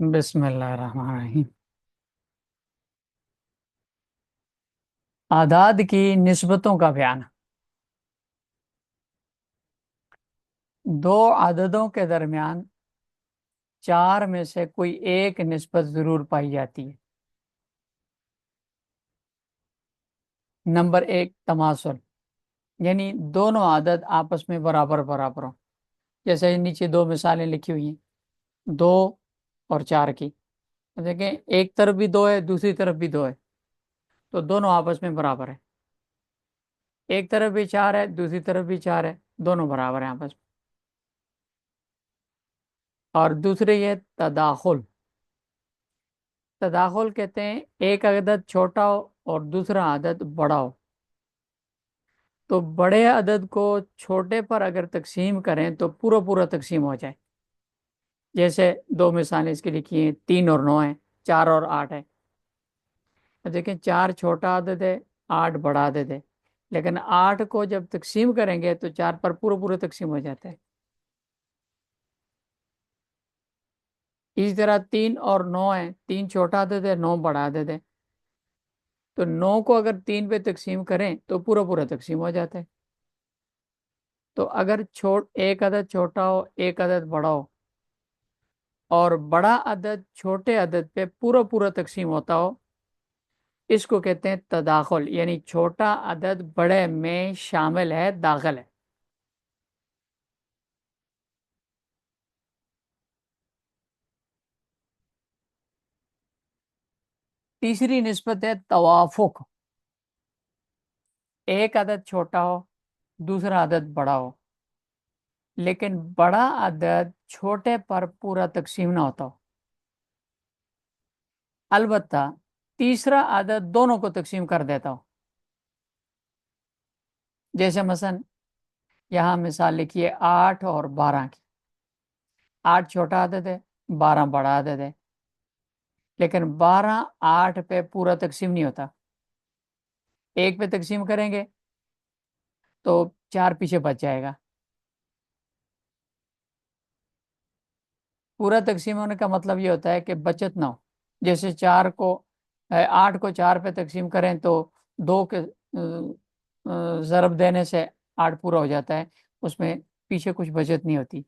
بسم اللہ الرحمن الرحیم۔ اعداد کی نسبتوں کا بیان۔ دو عددوں کے درمیان چار میں سے کوئی ایک نسبت ضرور پائی جاتی ہے۔ نمبر ایک، تماثل، یعنی دونوں عدد آپس میں برابر برابر ہوں۔ جیسے نیچے دو مثالیں لکھی ہوئی ہیں، دو اور چار کی۔ دیکھیں، ایک طرف بھی دو ہے، دوسری طرف بھی دو ہے، تو دونوں آپس میں برابر ہے۔ ایک طرف بھی چار ہے، دوسری طرف بھی چار ہے، دونوں برابر ہیں آپس میں۔ اور دوسرے یہ تداخل۔ تداخل کہتے ہیں ایک عدد چھوٹا ہو اور دوسرا عدد بڑا ہو، تو بڑے عدد کو چھوٹے پر اگر تقسیم کریں تو پورا پورا تقسیم ہو جائے۔ جیسے دو مثالیں اس کی لکھی ہیں، 3 اور 9 ہیں، 4 اور 8 ہے۔ دیکھیں، 4 چھوٹا عدد ہے، 8 بڑا عدد ہے، لیکن 8 کو جب تقسیم کریں گے تو 4 پر پورا پورا تقسیم ہو جاتا ہے۔ اسی طرح 3 اور 9 ہے، 3 چھوٹا عدد ہے، 9 بڑا عدد ہے، تو 9 کو اگر 3 پہ تقسیم کریں تو پورا پورا تقسیم ہو جاتا ہے۔ تو اگر ایک عدد چھوٹا ہو، ایک عدد بڑا ہو، اور بڑا عدد چھوٹے عدد پہ پورا پورا تقسیم ہوتا ہو، اس کو کہتے ہیں تداخل، یعنی چھوٹا عدد بڑے میں شامل ہے، داخل ہے۔ تیسری نسبت ہے توافق۔ ایک عدد چھوٹا ہو، دوسرا عدد بڑا ہو، لیکن بڑا عدد چھوٹے پر پورا تقسیم نہ ہوتا ہو۔ البتہ تیسرا عدد دونوں کو تقسیم کر دیتا ہو۔ جیسے مثلا یہاں مثال لکھیے 8 اور 12 کی۔ 8 چھوٹا عدد ہے، 12 بڑا عدد ہے، لیکن 12 8 پہ پورا تقسیم نہیں ہوتا۔ ایک پہ تقسیم کریں گے تو 4 پیچھے بچ جائے گا۔ پورا تقسیم ہونے کا مطلب یہ ہوتا ہے کہ بچت نہ ہو۔ جیسے 8 کو 4 پہ تقسیم کریں تو 2 کے ضرب دینے سے 8 پورا ہو جاتا ہے، اس میں پیچھے کچھ بچت نہیں ہوتی۔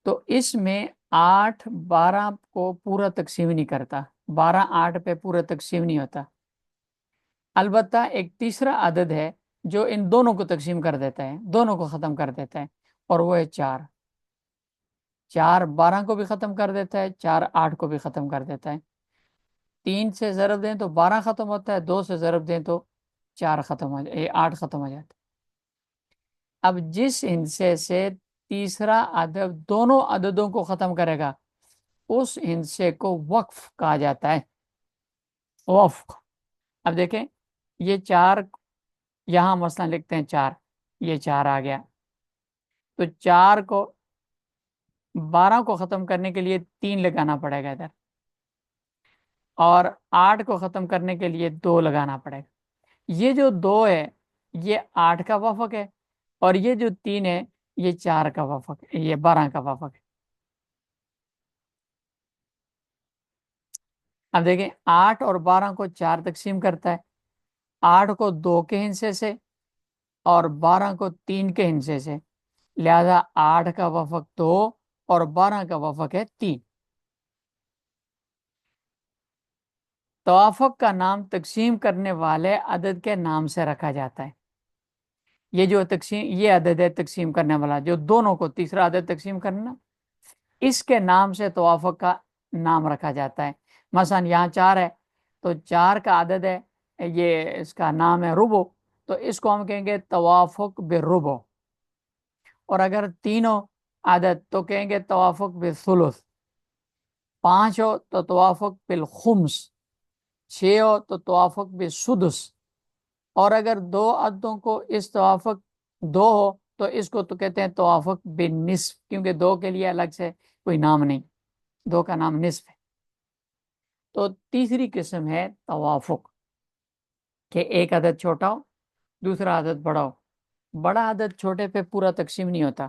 تو اس میں 8 12 کو پورا تقسیم نہیں کرتا، 12 8 پہ پورا تقسیم نہیں ہوتا۔ البتہ ایک تیسرا عدد ہے جو ان دونوں کو تقسیم کر دیتا ہے، دونوں کو ختم کر دیتا ہے، اور وہ ہے 4۔ 4 12 کو بھی ختم کر دیتا ہے، 4 8 کو بھی ختم کر دیتا ہے۔ 3 سے ضرب دیں تو 12 ختم ہوتا ہے، 2 سے ضرب دیں تو 4 ختم ہو جائے، 8 ختم ہو جاتا ہے۔ اب جس ہندسے سے تیسرا عدد دونوں عددوں کو ختم کرے گا، اس ہندسے کو وقف کہا جاتا ہے۔ وقف۔ اب دیکھیں، یہ 4 یہاں مثلا لکھتے ہیں 4، یہ 4 آ گیا، تو 4 کو 12 کو ختم کرنے کے لیے 3 لگانا پڑے گا ادھر، اور 8 کو ختم کرنے کے لیے 2 لگانا پڑے گا۔ یہ جو 2 ہے یہ 8 کا وفق ہے، اور یہ جو 3 ہے یہ 4 کا وفق ہے، یہ 12 کا وفق ہے۔ اب دیکھیں، 8 اور 12 کو 4 تقسیم کرتا ہے، 8 کو 2 کے ہندسے سے اور 12 کو 3 کے ہندسے سے، لہذا 8 کا وفق 2 اور 12 کا وفق ہے 3۔ توافق کا نام تقسیم کرنے والے عدد کے نام سے رکھا جاتا ہے۔ یہ عدد ہے تقسیم کرنے والا، جو دونوں کو تیسرا عدد تقسیم کرنا، اس کے نام سے توافق کا نام رکھا جاتا ہے۔ مثلا یہاں 4 ہے تو 4 کا عدد ہے، یہ اس کا نام ہے ربع، تو اس کو ہم کہیں گے توافق بالربع۔ اور اگر تینوں عدد تو کہیں گے توافق بالثلث۔ 5 ہو تو توافق بالخمس، 6 ہو تو توافق بالسدس، اور اگر 2 عددوں کو اس توافق 2 ہو تو اس کو تو کہتے ہیں توافق بالنصف، کیونکہ 2 کے لیے الگ سے کوئی نام نہیں، 2 کا نام نصف ہے۔ تو تیسری قسم ہے توافق، کہ ایک عدد چھوٹا ہو، دوسرا عدد بڑا ہو۔ بڑا عدد چھوٹے پہ پورا تقسیم نہیں ہوتا،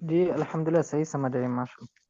جی الحمدللہ صحیح سمجھ آئی ماشاء اللہ.